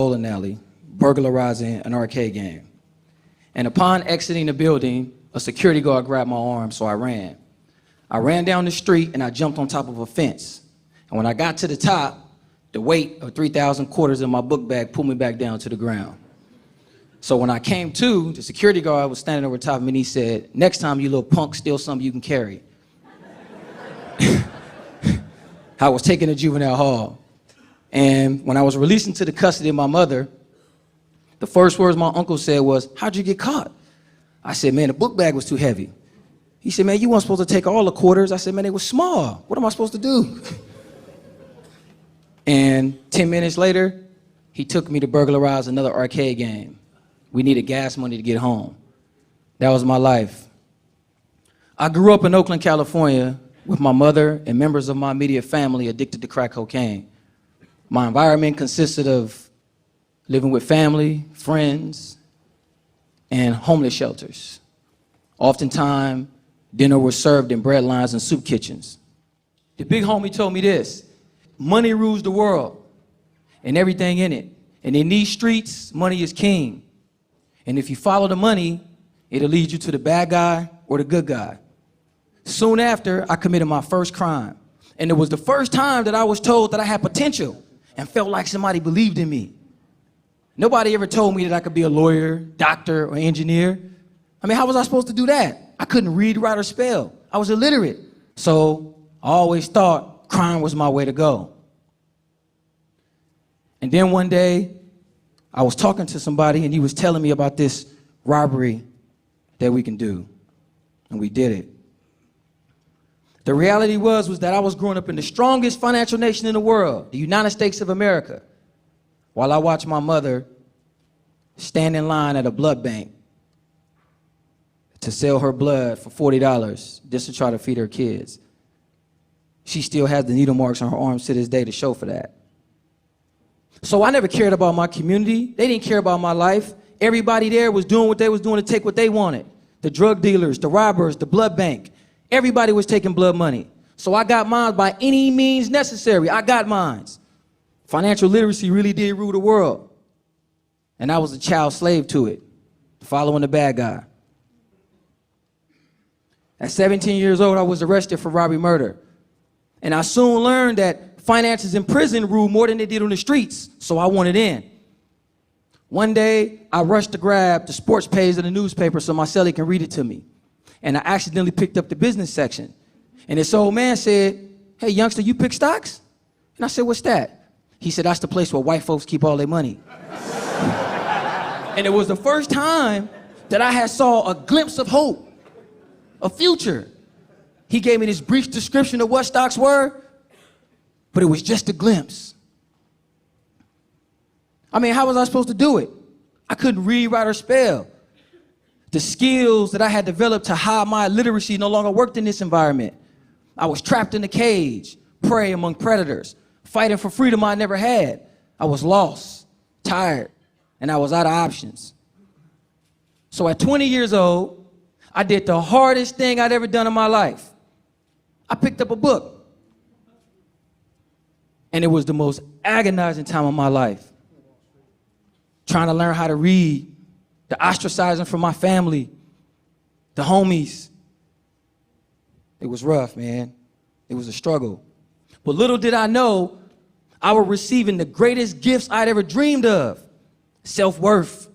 bowling alley, burglarizing an arcade game. And upon exiting the building, a security guard grabbed my arm, so I ran. I ran down the street and I jumped on top of a fence. And when I got to the top, the weight of 3,000 quarters in my book bag pulled me back down to the ground. So when I came to, the security guard was standing over top of me and he said, "Next time, you little punk, steal something you can carry." I was taken to juvenile hall. And when I was released into the custody of my mother, the first words my uncle said was, "How'd you get caught?" I said, "Man, the book bag was too heavy." He said, "Man, you weren't supposed to take all the quarters." I said, "Man, they were small. What am I supposed to do?" And 10 minutes later, he took me to burglarize another arcade game. We needed gas money to get home. That was my life. I grew up in Oakland, California, with my mother and members of my immediate family addicted to crack cocaine. My environment consisted of living with family, friends, and homeless shelters. Oftentimes, dinner was served in bread lines and soup kitchens. The big homie told me this: money rules the world and everything in it. And in these streets, money is king. And if you follow the money, it'll lead you to the bad guy or the good guy. Soon after, I committed my first crime. And it was the first time that I was told that I had potential and felt like somebody believed in me. Nobody ever told me that I could be a lawyer, doctor, or engineer. I mean, how was I supposed to do that? I couldn't read, write, or spell. I was illiterate. So I always thought crime was my way to go. And then one day, I was talking to somebody and he was telling me about this robbery that we can do. And we did it. The reality was that I was growing up in the strongest financial nation in the world, the United States of America, while I watched my mother stand in line at a blood bank to sell her blood for $40 just to try to feed her kids. She still has the needle marks on her arms to this day to show for that. So I never cared about my community. They didn't care about my life. Everybody there was doing what they was doing to take what they wanted. The drug dealers, the robbers, the blood bank. Everybody was taking blood money. So I got mine by any means necessary. I got mine. Financial literacy really did rule the world. And I was a child slave to it, following the bad guy. At 17 years old, I was arrested for robbery murder. And I soon learned that finances in prison rule more than they did on the streets, so I wanted in. One day, I rushed to grab the sports page of the newspaper so my cellie can read it to me. And I accidentally picked up the business section. And this old man said, "Hey, youngster, you pick stocks?" And I said, "What's that?" He said, "That's the place where white folks keep all their money." And it was the first time that I had saw a glimpse of hope, a future. He gave me this brief description of what stocks were, but it was just a glimpse. I mean, how was I supposed to do it? I couldn't read, write, or spell. The skills that I had developed to hide my illiteracy no longer worked in this environment. I was trapped in a cage, prey among predators, fighting for freedom I never had. I was lost, tired, and I was out of options. So at 20 years old, I did the hardest thing I'd ever done in my life. I picked up a book. And it was the most agonizing time of my life. Trying to learn how to read, the ostracizing from my family, the homies. It was rough, man. It was a struggle. But little did I know, I was receiving the greatest gifts I'd ever dreamed of. Self-worth,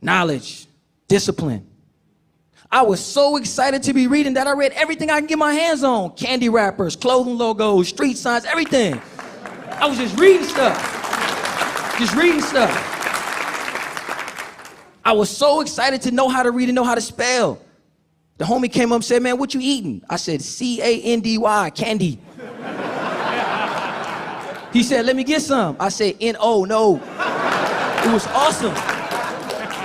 knowledge, discipline. I was so excited to be reading that I read everything I can get my hands on. Candy wrappers, clothing logos, street signs, everything. I was just reading stuff. I was so excited to know how to read and know how to spell. The homie came up and said, "Man, what you eating?" I said, C-A-N-D-Y, candy. He said, "Let me get some." I said, N-O, no. It was awesome.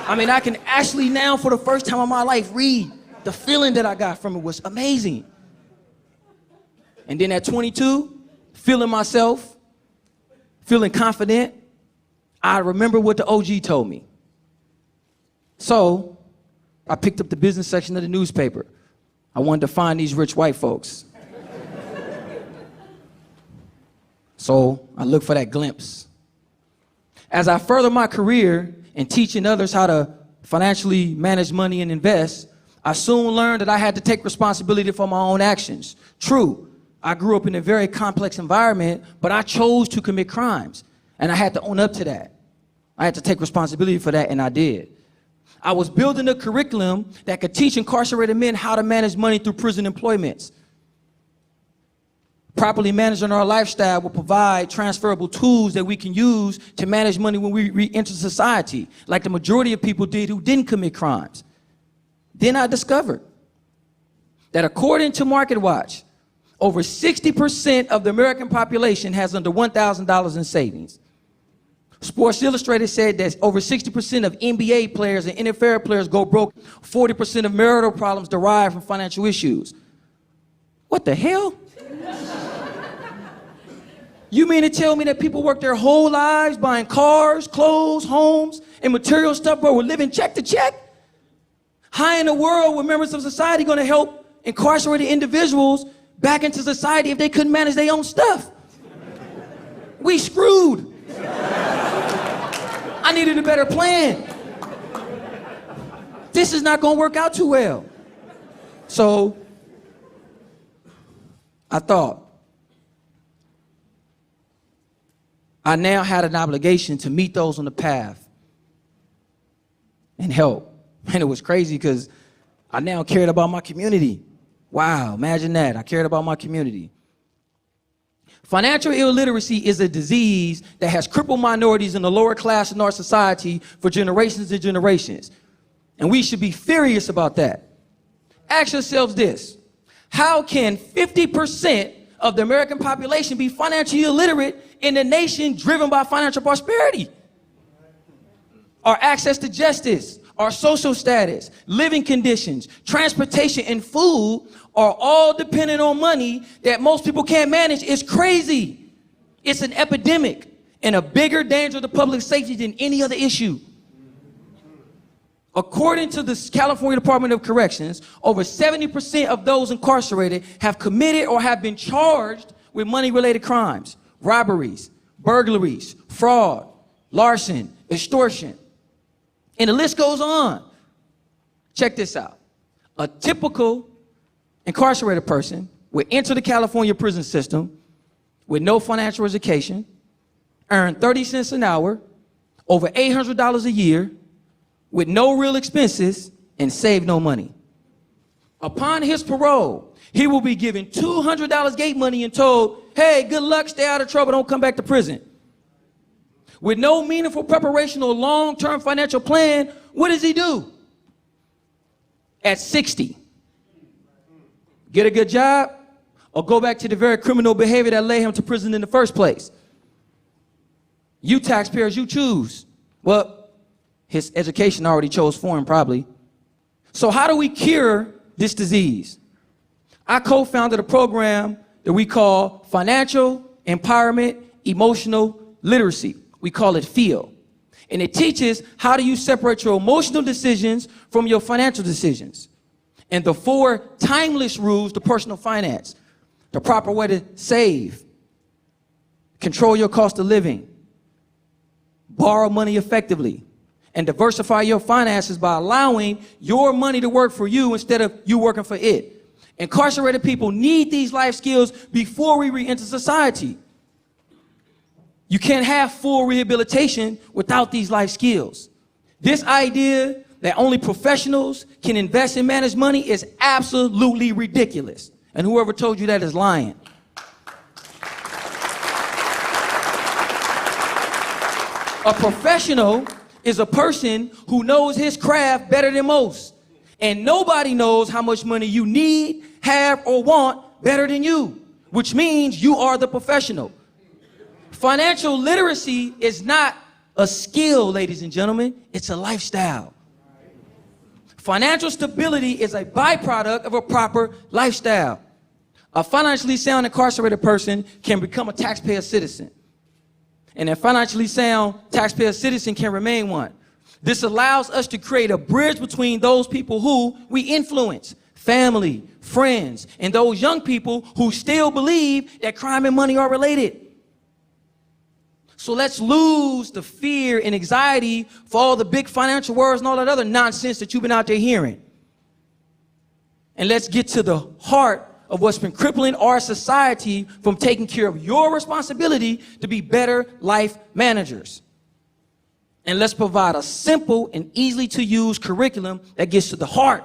I mean, I can actually now, for the first time in my life, read. The feeling that I got from it was amazing. And then at 22, feeling myself, feeling confident, I remember what the OG told me. So I picked up the business section of the newspaper. I wanted to find these rich white folks. So I looked for that glimpse. As I further my career in teaching others how to financially manage money and invest, I soon learned that I had to take responsibility for my own actions. True, I grew up in a very complex environment, but I chose to commit crimes, and I had to own up to that. I had to take responsibility for that, and I did. I was building a curriculum that could teach incarcerated men how to manage money through prison employments. Properly managing our lifestyle will provide transferable tools that we can use to manage money when we re-enter society, like the majority of people did who didn't commit crimes. Then I discovered that according to MarketWatch, over 60% of the American population has under $1,000 in savings. Sports Illustrated said that over 60% of NBA players and NFL players go broke. 40% of marital problems derive from financial issues. What the hell? You mean to tell me that people work their whole lives buying cars, clothes, homes, and material stuff, but we're living check to check? How in the world were members of society going to help incarcerated individuals back into society if they couldn't manage their own stuff? We screwed. I needed a better plan. This is not going to work out too well. So I thought, I now had an obligation to meet those on the path and help. And it was crazy because I now cared about my community. Wow, imagine that. I cared about my community. Financial illiteracy is a disease that has crippled minorities in the lower class in our society for generations and generations. And we should be furious about that. Ask yourselves this: how can 50% of the American population be financially illiterate in a nation driven by financial prosperity? Our access to justice, our social status, living conditions, transportation, and food are all dependent on money that most people can't manage. It's crazy. It's an epidemic and a bigger danger to public safety than any other issue. According to the California Department of Corrections, over 70% of those incarcerated have committed or have been charged with money-related crimes, robberies, burglaries, fraud, larceny, extortion. And the list goes on. Check this out. A typical incarcerated person would enter the California prison system with no financial education, earn 30 cents an hour, over $800 a year, with no real expenses, and save no money. Upon his parole, he will be given $200 gate money and told, hey, good luck, stay out of trouble, don't come back to prison. With no meaningful preparation or long-term financial plan, what does he do? At 60, get a good job or go back to the very criminal behavior that led him to prison in the first place? You taxpayers, you choose. Well, his education already chose for him, probably. So how do we cure this disease? I co-founded a program that we call Financial Empowerment Emotional Literacy. We call it FEEL. And it teaches how do you separate your emotional decisions from your financial decisions. And the 4 timeless rules to personal finance. The proper way to save, control your cost of living, borrow money effectively, and diversify your finances by allowing your money to work for you instead of you working for it. Incarcerated people need these life skills before we re-enter society. You can't have full rehabilitation without these life skills. This idea that only professionals can invest and manage money is absolutely ridiculous. And whoever told you that is lying. A professional is a person who knows his craft better than most. And nobody knows how much money you need, have, or want better than you, which means you are the professional. Financial literacy is not a skill, ladies and gentlemen. It's a lifestyle. Financial stability is a byproduct of a proper lifestyle. A financially sound incarcerated person can become a taxpayer citizen. And a financially sound taxpayer citizen can remain one. This allows us to create a bridge between those people who we influence, family, friends, and those young people who still believe that crime and money are related. So let's lose the fear and anxiety for all the big financial words and all that other nonsense that you've been out there hearing. And let's get to the heart of what's been crippling our society from taking care of your responsibility to be better life managers. And let's provide a simple and easily to use curriculum that gets to the heart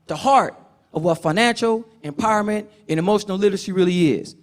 of what financial empowerment and emotional literacy really is.